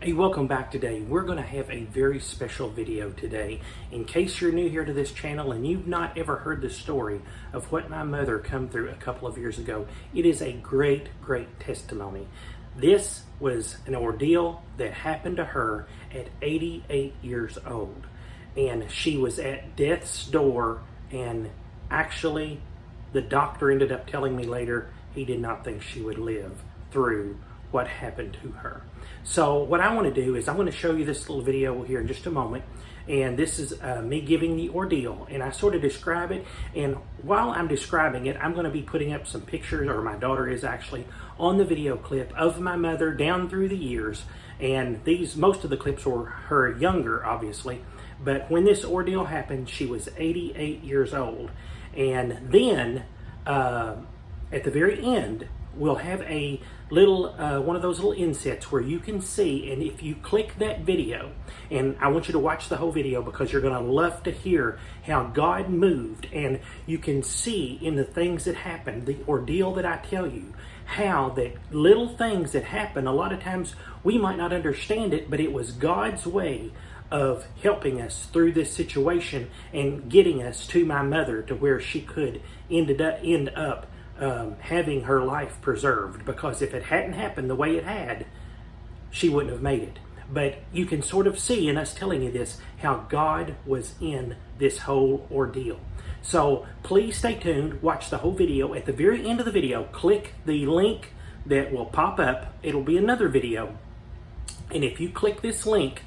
Hey, welcome back today. We're going to have a very special video today. In case you're new here to this channel and you've not ever heard the story of what my mother come through a couple of years ago, it is a great testimony. This was an ordeal that happened to her at 88 years old. And she was at death's door, and actually the doctor ended up telling me later he did not think she would live through what happened to her. So what I want to do is I'm going to show you this little video here in just a moment, and this is me giving the ordeal, and I sort of describe it, and while I'm describing it, I'm going to be putting up some pictures, or my daughter is actually, on the video clip of my mother down through the years. And most of the clips were her younger, obviously, but when this ordeal happened, she was 88 years old. And then at the very end, we'll have a little one of those little insets where you can see, and if you click that video, and I want you to watch the whole video because you're going to love to hear how God moved, and you can see in the things that happened, the ordeal that I tell you, how that little things that happen, a lot of times we might not understand it, but it was God's way of helping us through this situation and getting us to my mother to where she could end up having her life preserved, because if it hadn't happened the way it had, she wouldn't have made it. But you can sort of see in us telling you this how God was in this whole ordeal. So please stay tuned, watch the whole video. At the very end of the video, click the link that will pop up. It'll be another video, and if you click this link,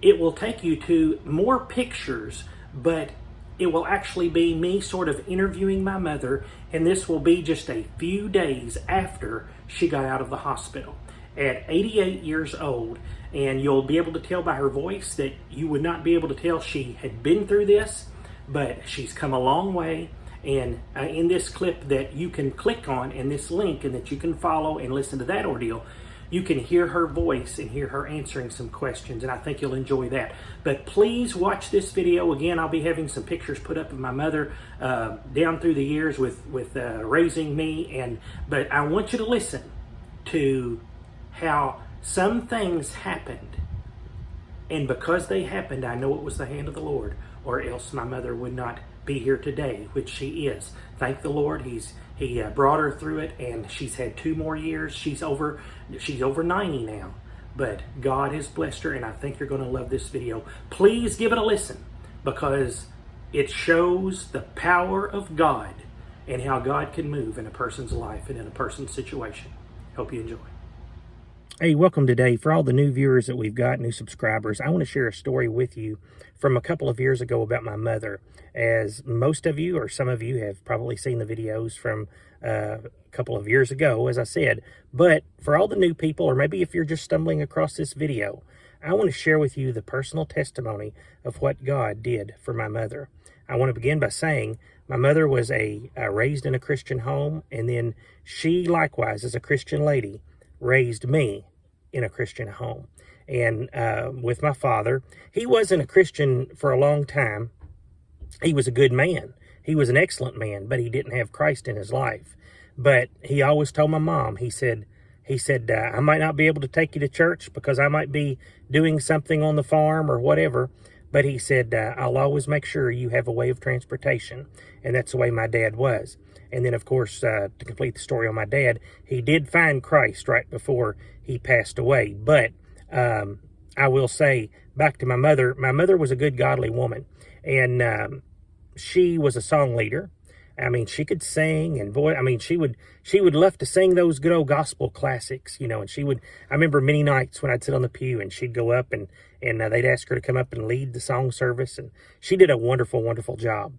it will take you to more pictures, but it will actually be me sort of interviewing my mother, and this will be just a few days after she got out of the hospital at 88 years old. And you'll be able to tell by her voice that you would not be able to tell she had been through this, but she's come a long way. And in this clip that you can click on, and this link, and that you can follow and listen to that ordeal, you can hear her voice and hear her answering some questions, and I think you'll enjoy that. But please watch this video. Again, I'll be having some pictures put up of my mother down through the years with raising me, but I want you to listen to how some things happened, and because they happened, I know it was the hand of the Lord, or else my mother would not be here today, which she is. Thank the Lord. He brought her through it, and she's had 2 more years. She's over 90 now, but God has blessed her, and I think you're going to love this video. Please give it a listen, because it shows the power of God and how God can move in a person's life and in a person's situation. Hope you enjoy. Hey, welcome today. For all the new viewers that we've got, new subscribers, I want to share a story with you from a couple of years ago about my mother. As most of you, or some of you, have probably seen the videos from a couple of years ago, as I said. But for all the new people, or maybe if you're just stumbling across this video, I want to share with you the personal testimony of what God did for my mother. I want to begin by saying my mother was raised in a Christian home, and then she likewise, as a Christian lady, raised me in a Christian home. And with my father, he wasn't a Christian for a long time. He was a good man. He was an excellent man, but he didn't have Christ in his life. But he always told my mom, he said, I might not be able to take you to church because I might be doing something on the farm or whatever. But he said, I'll always make sure you have a way of transportation. And that's the way my dad was. And then, of course, to complete the story on my dad, he did find Christ right before he passed away. But I will say, back to my mother was a good, godly woman. And she was a song leader. I mean, she could sing, and boy, I mean, she would love to sing those good old gospel classics, and I remember many nights when I'd sit on the pew and she'd go up and they'd ask her to come up and lead the song service, and she did a wonderful, wonderful job.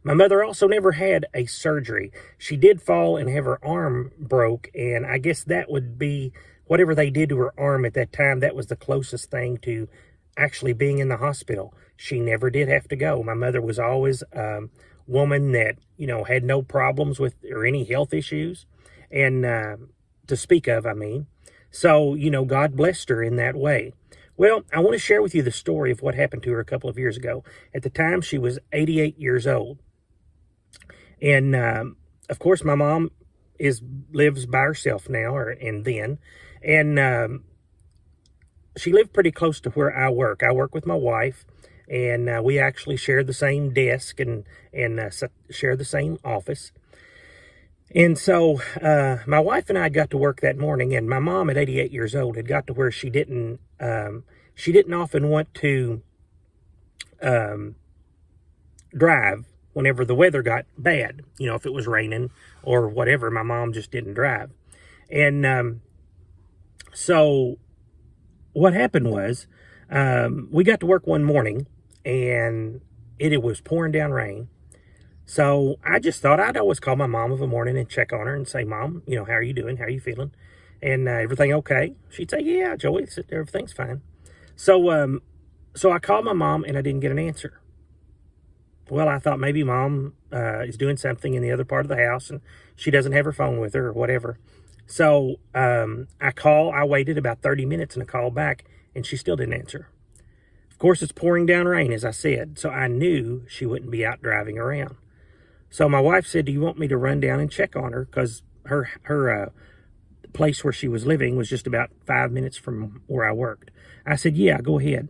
My mother also never had a surgery. She did fall and have her arm broke, and I guess that would be whatever they did to her arm at that time. That was the closest thing to actually being in the hospital. She never did have to go. My mother was always woman that, had no problems with or any health issues, and to speak of, I mean. So, God blessed her in that way. Well, I want to share with you the story of what happened to her a couple of years ago. At the time, she was 88 years old. And, of course, my mom lives by herself now, and then. And she lived pretty close to where I work. I work with my wife, and we actually share the same desk and share the same office. And so my wife and I got to work that morning, and my mom at 88 years old had got to where she didn't often want to drive whenever the weather got bad. You know, if it was raining or whatever, my mom just didn't drive. And so what happened was we got to work one morning, and it was pouring down rain. So I just thought I'd always call my mom of a morning and check on her and say, Mom, you know, how are you doing? How are you feeling? And everything okay? She'd say, yeah, Joey, everything's fine. So I called my mom, and I didn't get an answer. Well, I thought maybe Mom is doing something in the other part of the house, and she doesn't have her phone with her or whatever. So I waited about 30 minutes, and I called back, and she still didn't answer. Of course, it's pouring down rain, as I said, so I knew she wouldn't be out driving around. So my wife said, do you want me to run down and check on her? Because her place where she was living was just about 5 minutes from where I worked. I said, yeah, go ahead.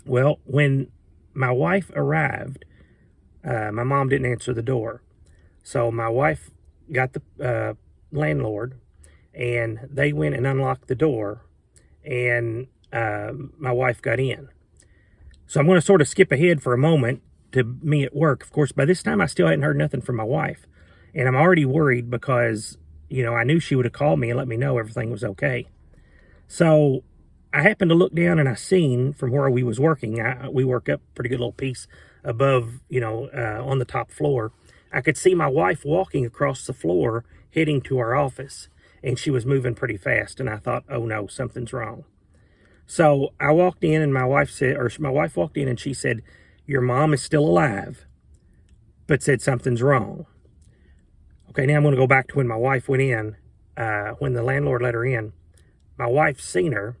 Well, when my wife arrived, my mom didn't answer the door. So my wife got the landlord, and they went and unlocked the door, and my wife got in. So I'm going to sort of skip ahead for a moment to me at work. Of course, by this time, I still hadn't heard nothing from my wife. And I'm already worried because, you know, I knew she would have called me and let me know everything was okay. So I happened to look down, and I seen from where we was working, we work up a pretty good little piece above, you know, on the top floor. I could see my wife walking across the floor, heading to our office. And she was moving pretty fast. And I thought, oh no, something's wrong. So I walked in, and my wife walked in, and she said, your mom is still alive, but said something's wrong. Okay, now I'm going to go back to when my wife went in. When the landlord let her in, my wife seen her,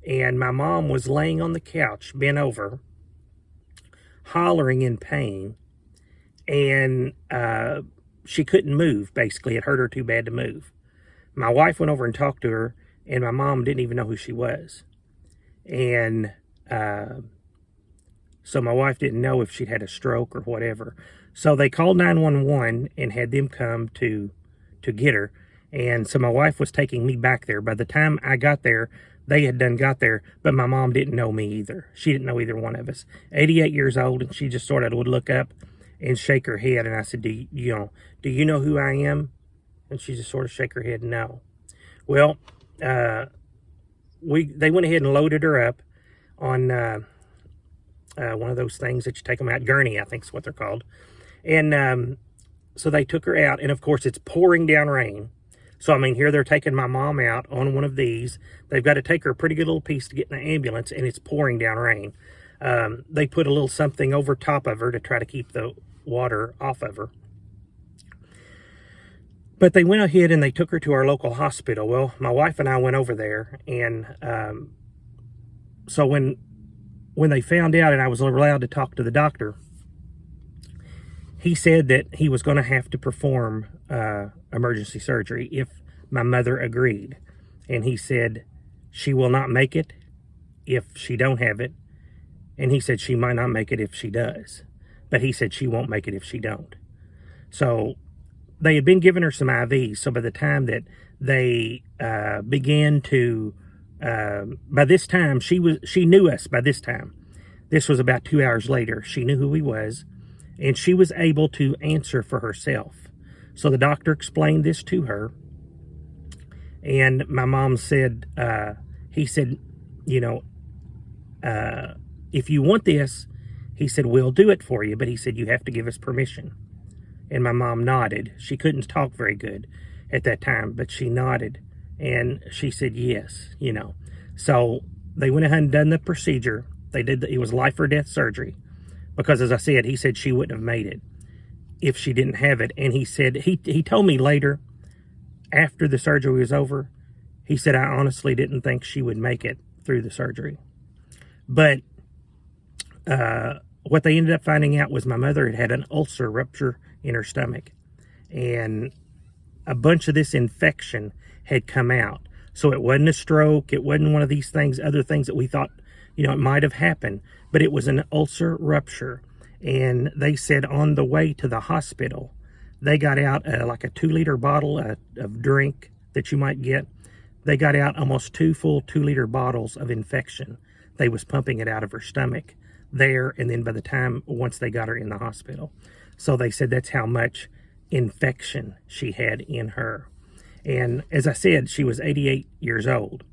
and my mom was laying on the couch, bent over, hollering in pain, and she couldn't move, basically. It hurt her too bad to move. My wife went over and talked to her, and my mom didn't even know who she was. And so my wife didn't know if she'd had a stroke or whatever. So they called 911 and had them come to get her. And so my wife was taking me back there. By the time I got there, they had got there, but my mom didn't know me either. She didn't know either one of us. 88 years old, and she just sort of would look up and shake her head. And I said, do you know who I am? And she just sort of shake her head, no. Well, they went ahead and loaded her up on one of those things that you take them out, gurney, I think is what they're called. And so they took her out, and of course it's pouring down rain. So I mean, here they're taking my mom out on one of these. They've got to take her a pretty good little piece to get in the ambulance, and it's pouring down rain. They put a little something over top of her to try to keep the water off of her. But they went ahead and they took her to our local hospital. Well, my wife and I went over there, and so when they found out and I was allowed to talk to the doctor, he said that he was going to have to perform emergency surgery if my mother agreed. And he said she will not make it if she don't have it. And he said she might not make it if she does. But he said she won't make it if she don't. So they had been giving her some IVs. So by the time that they began to, by this time, she knew us by this time. This was about 2 hours later. She knew who he was, and she was able to answer for herself. So the doctor explained this to her, and my mom said, he said, if you want this, he said, we'll do it for you, but he said, you have to give us permission. And my mom nodded. She couldn't talk very good at that time, but she nodded, and she said yes, So they went ahead and done the procedure. It was life or death surgery, because as I said, he said she wouldn't have made it if she didn't have it. And he said, he told me later, after the surgery was over, he said, I honestly didn't think she would make it through the surgery. But what they ended up finding out was my mother had an ulcer rupture in her stomach, and a bunch of this infection had come out. So it wasn't a stroke. It wasn't one of these things, other things that we thought, it might have happened. But it was an ulcer rupture. And they said on the way to the hospital, they got out like a 2-liter bottle of drink that you might get. They got out almost 2 full 2-liter bottles of infection. They was pumping it out of her stomach there, and then by the time, once they got her in the hospital. So they said that's how much infection she had in her. And as I said, she was 88 years old.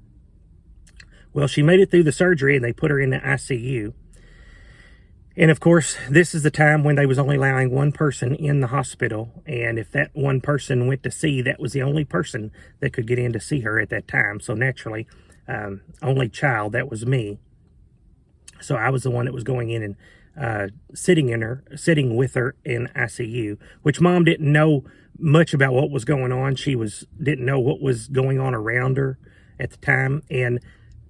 Well, she made it through the surgery, and they put her in the ICU. And of course, this is the time when they was only allowing one person in the hospital. And if that one person went to see, that was the only person that could get in to see her at that time. So naturally, only child, that was me. So I was the one that was going in and sitting with her in ICU, which Mom didn't know much about what was going on. She didn't know what was going on around her at the time. And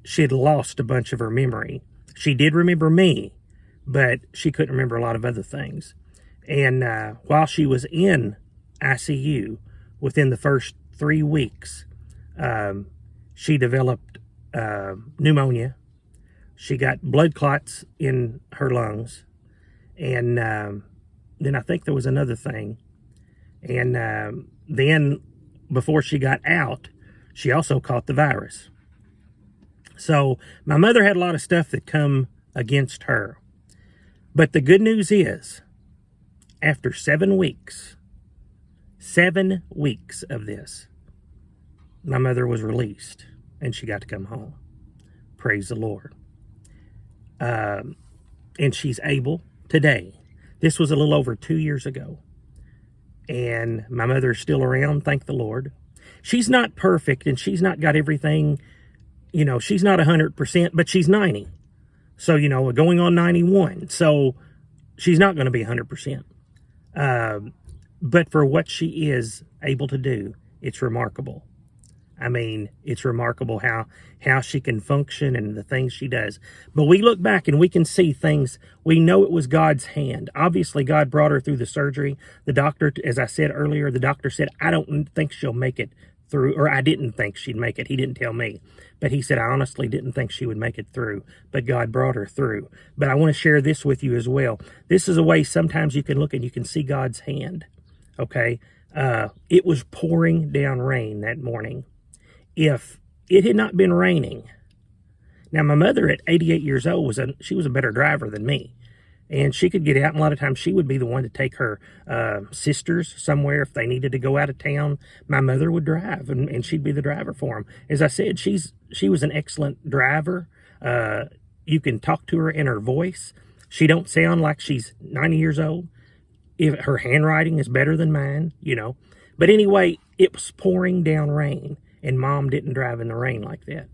she had lost a bunch of her memory. She did remember me, but she couldn't remember a lot of other things. And while she was in ICU, within the first 3 weeks, she developed pneumonia. She got blood clots in her lungs. And then I think there was another thing. And then before she got out, she also caught the virus. So my mother had a lot of stuff that come against her. But the good news is, after 7 weeks of this, my mother was released and she got to come home. Praise the Lord. And she's able today. This was a little over 2 years ago. And my mother's still around, thank the Lord. She's not perfect and she's not got everything, she's not 100%, but she's 90. So, going on 91. So she's not going to be 100%. But for what she is able to do, it's remarkable. I mean, it's remarkable how she can function and the things she does. But we look back and we can see things. We know it was God's hand. Obviously, God brought her through the surgery. The doctor, as I said earlier, the doctor said, I don't think she'll make it through, or I didn't think she'd make it. He didn't tell me. But he said, I honestly didn't think she would make it through. But God brought her through. But I want to share this with you as well. This is a way sometimes you can look and you can see God's hand. Okay? It was pouring down rain that morning. If it had not been raining, now my mother at 88 years old she was a better driver than me, and she could get out. And a lot of times she would be the one to take her sisters somewhere if they needed to go out of town. My mother would drive, and she'd be the driver for them. As I said, she was an excellent driver. You can talk to her in her voice. She don't sound like she's 90 years old. If her handwriting is better than mine, But anyway, it was pouring down rain. And Mom didn't drive in the rain like that.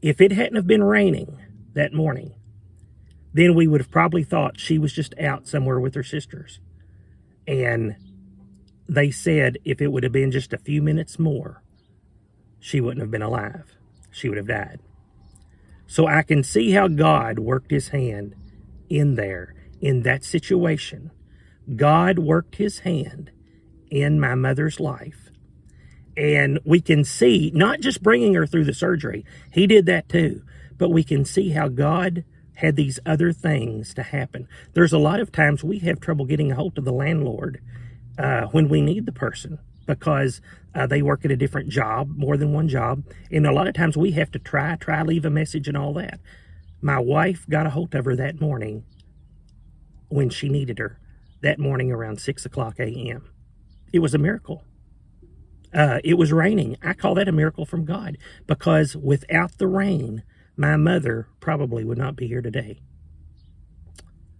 If it hadn't have been raining that morning, then we would have probably thought she was just out somewhere with her sisters. And they said if it would have been just a few minutes more, she wouldn't have been alive. She would have died. So I can see how God worked his hand in there, in that situation. God worked his hand in my mother's life. And we can see, not just bringing her through the surgery, he did that too, but we can see how God had these other things to happen. There's a lot of times we have trouble getting a hold of the landlord when we need the person because they work at a different job, more than one job. And a lot of times we have to try, leave a message and all that. My wife got a hold of her that morning when she needed her, that morning around 6 o'clock a.m. It was a miracle. It was raining. I call that a miracle from God because without the rain, my mother probably would not be here today.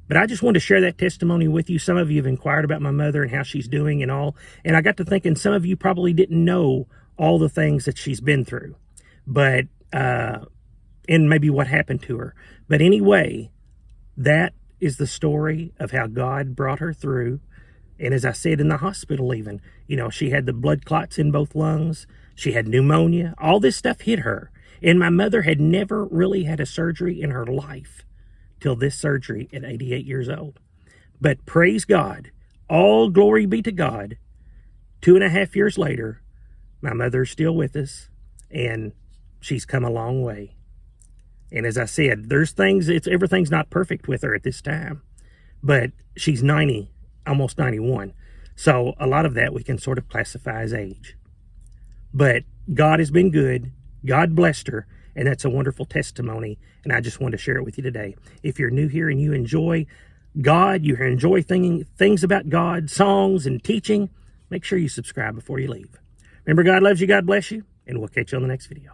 But I just wanted to share that testimony with you. Some of you have inquired about my mother and how she's doing and all. And I got to thinking some of you probably didn't know all the things that she's been through. But, and maybe what happened to her. But anyway, that is the story of how God brought her through. And as I said, in the hospital even, she had the blood clots in both lungs. She had pneumonia. All this stuff hit her. And my mother had never really had a surgery in her life till this surgery at 88 years old. But praise God, all glory be to God. 2.5 years later, my mother's still with us. And she's come a long way. And as I said, everything's not perfect with her at this time, but she's 90, almost 91. So a lot of that we can sort of classify as age. But God has been good. God blessed her, and that's a wonderful testimony, and I just wanted to share it with you today. If you're new here and you enjoy God, you enjoy things about God, songs and teaching, make sure you subscribe before you leave. Remember, God loves you, God bless you, and we'll catch you on the next video.